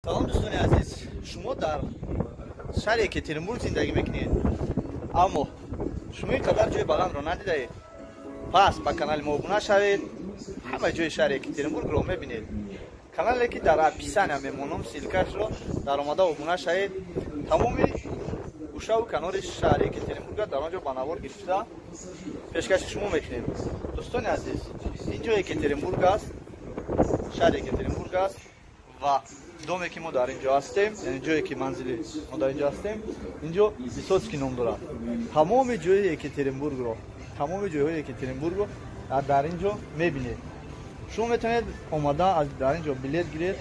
салом дӯстони азиз, шумо дар шаҳре Екатеринбург зиндагӣ мекунед, аммо шумо ин қадар ҷои баландро надидаед. пас ба канали мо обуна шавед, ҳама ҷои шаҳри Екатеринбургро мебинед. канале ки дар описания мемонам, силкашро дар омада обуна шавед. тамоми гӯшаву канори шаҳри Екатеринбурга дар он ҷо ба навор гирифта пешкаши шумо мекунем. дӯстони азиз, ин ҷо Екатеринбург аст, шаҳри Екатеринбург аст ва доме ки мо дар ин ҷо ҳастем, яъне ҷое ки манзили мо дар ин ҷо ҳастем, ин ҷо Висоцкий ном дорад. тамоми ҷои Екатеринбургро, тамоми ҷойҳои Екатеринбургро дар ин ҷо мебинед. шумо метавонед омада дар ин ҷо билет гиред,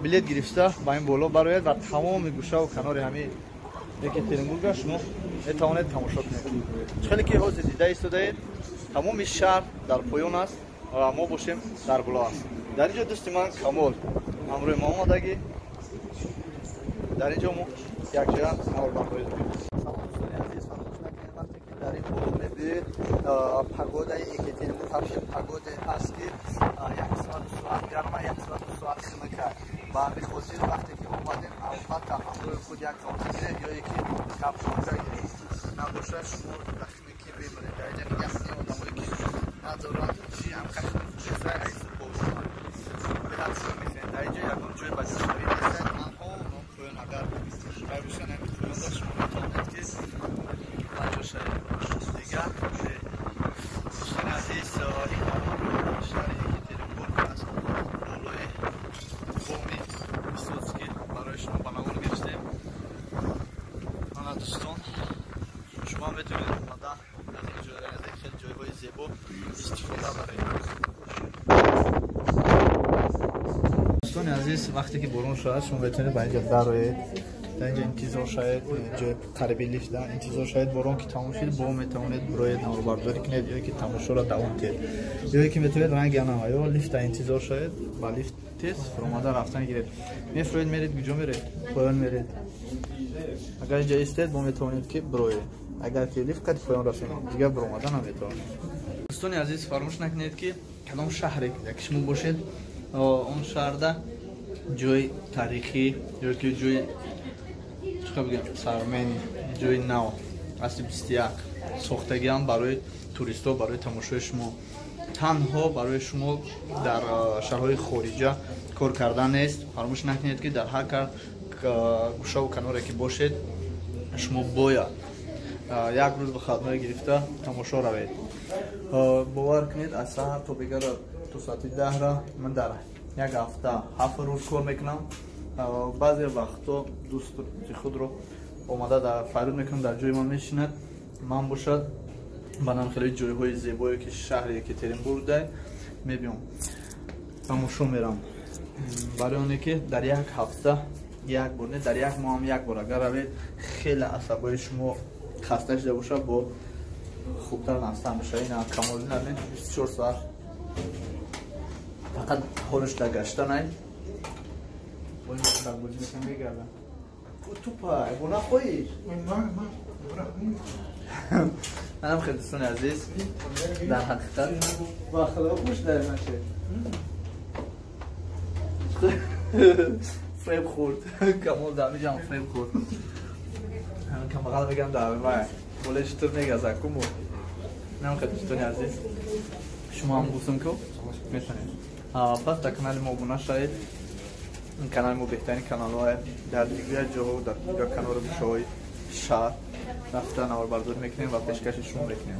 билет гирифта ба ин боло бароед ва тамоми гӯшаву канори ҳамаи Екатеринбурга шумо метавонед тамошо кунед. чхеле ки ҳозир дида истодаед, тамоми шаҳр дар поён аст ва мо бошем дар було аст. дар ин ҷо дӯсти ман Камол ҳамроҳи ма омадагӣ, дар ин ҷо мо якҷоя наварбардорӣ дорем. салом дӯстони азиз, фаромӯш накунед вақте ки дар ин боло мебиёед, пагодаи Екатеринбург ҳамчун пагоде ҳаст ки 1 соат гарма, 1 соат химка. ба ҳамин хотир вақте ки омадем, албатта ҳамроҳи худ як тонка гиред ё яки капсулка гиред, набошад шумо рахме ки бемаред. дар ин ҷо мегӯям ин одамое ки надоранд чӣ ҳам кашфи худшуда айсу боваранд. дар ин ҷо ягон ҷой ба ҷошавӣ нестад, танҳо ном поён агар кай бошад ҳамин поёнда шумо метавонед ки ба ҷошавед. дигар дӯстони азиз, шаҳри Екатеринбург аст, болои боми Висоцкий барои шумо ба навор гирифтем. ана дӯстон, шумо метавонед омада аз ин ҷойҳо, аз ин хел ҷойҳои зебо истифода баред. дӯстони азиз, вақте ки борон шавад, шумо метавонед ба ин ҷо дароед, дар ин ҷо интизор шавед, ҷои қариби лифта интизор шавед. борон ки тамом шуд, бо метавонед бироед наварбардорӣ кунед ё ки тамошоро давом диҳед, ё ки метавонед ранги анава ё лифта интизор шавед, ба лифт тез фуромада рафтан гиред. мефуроед меред, куҷо меред? поён меред. агар ҷо истед, бо метавонед ки бироед. агар ки лифт қади поён рафтем, дигар биромада наметавонед. дӯстони азиз, фаромӯш накунед ки кадом шаҳре ки шумо бошед, он шаҳрда ҷои таърихӣ ё ки ҷои чиқа бигӯям сармени ҷои нав асри 21 сохтагиам барои туристҳо, барои тамошои шумо, танҳо барои шумо дар шаҳрҳои хориҷа кор кардан нест. фаромӯш накунед ки дар ҳар гӯшаву каноре ки бошед, шумо бояд як рӯз выходной гирифта тамошо равед. бовар кунед, аз саҳар то бегара то соати 10 ман дар як ҳафта 7 рӯз кор мекунам. баъзе вақтҳо дӯсти худро омада дар фариод мекунам, дар ҷои ман мешинад, ман бошад ба намхелои ҷойҳои зебое ки шаҳри Екатеринбург дай мебиём, тамошо мерам. барои оне ки дар як ҳафта як бор не, дар як моҳ ҳам як бор агар равед, хеле асабои шумо хаста шуда бошад, бо хубтар настан бошад. ин Камоли навед 24 соат фақат ҳолаш дар гаштанай. манам хеле дӯстони азиз, дар ҳақиқат ба худо хуш дарем нашед. фреб хӯрд. Камол дар миҷам фреб хӯрд. камбағал мегам дар вай боле чутур мегазад кумо. манам хеле дӯстони азиз, шумо ҳам гӯсум ку метавонед. пас дар канали мо обуна шавед. ин канали мо беҳтарин каналҳои дар дигар ҷоҳо, дар дигар канори гӯшаҳои шаҳр рафта наварбардорӣ мекунем ва пешкаши шумо мекунем.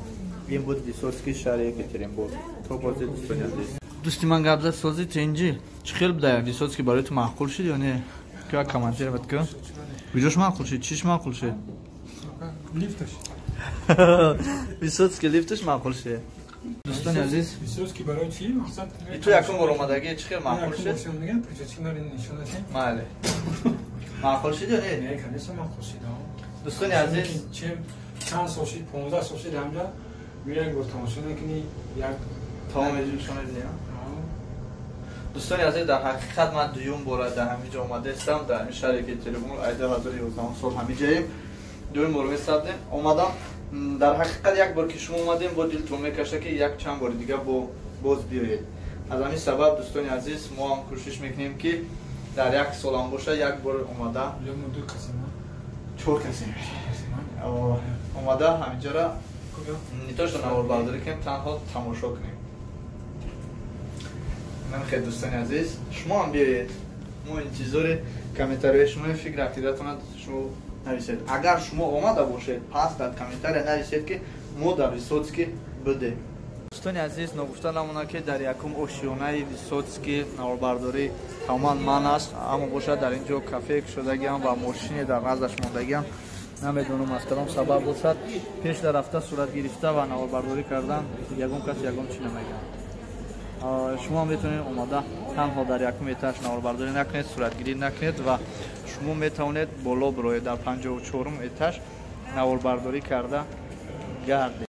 ин буд Висоцкий, шаҳри Екатеринбург. то бози дӯстони азиз, дӯсти ман гап зад, сози тенҷи чӣ хел буда? Висоцкий барои ту маъқул шуд ё не? ки як комментировать кун. куҷош маъқул шуд? чиш маъқул шуд? лифташ. Висоцкий лифташ маъқул шуд. дӯстони азиз, Висоцкий барои чӣ мақсад? ту якум бор омадагӣ чӣ хел маъқул шуд? Мале. маъқул шуд ё не? Не, конечно маъқул шуд. дӯстони азиз, чанд сол шуд? 15 сол шуд ҳамҷа як бор тамошо накунӣ, як тамоми ҷӯшон мебинӣ. дӯстони азиз, дар ҳақиқат ман дуюм бора дар ҳамин ҷо омадастам, дар ҳамин шаҳри Екатеринбург. айда 2011 сол ҳамин ҷоем дуюм бор месабдем омадам. дар ҳақиқат як бор ки шумо омадем, бо дилтон мекаша ки як чанд бори дигар боз биёед. аз ҳамин сабаб дӯстони азиз, мо ҳам кӯшиш мекунем ки дар як солам боша як бор омада یا ما دو کسی ما 4 касе омада ҳаминҷора не то что наворбардорӣ кунем танҳо тамошо кунем. намехед дӯстони азиз шумо ҳам биёед мо интизори комментарияи шумои фикр ақидатона шумо нависед. агар шумо омада бошед пас дар комментария нависед ки мо дар Высоцкий будем. дӯстони азиз ногуфта намонад ки дар якум ошиёнаи Высоцкий наворбардорӣ тамоман ман аст, аммо бошад дар ин ҷо кафе шудагиам ва мошине дар наздаш мондагиам. намедонам аз кадом сабаб бошад пеш дар рафта сурат гирифта ва наворбардорӣ кардан ягон кас ягон чӣ намегӯяд. шумо метавонед омада танҳо дар якум этаж наворбардорӣ накунед, суратгирӣ накунед ва шумо метавонед боло бироед дар 54 этаж наворбардорӣ карда гардед.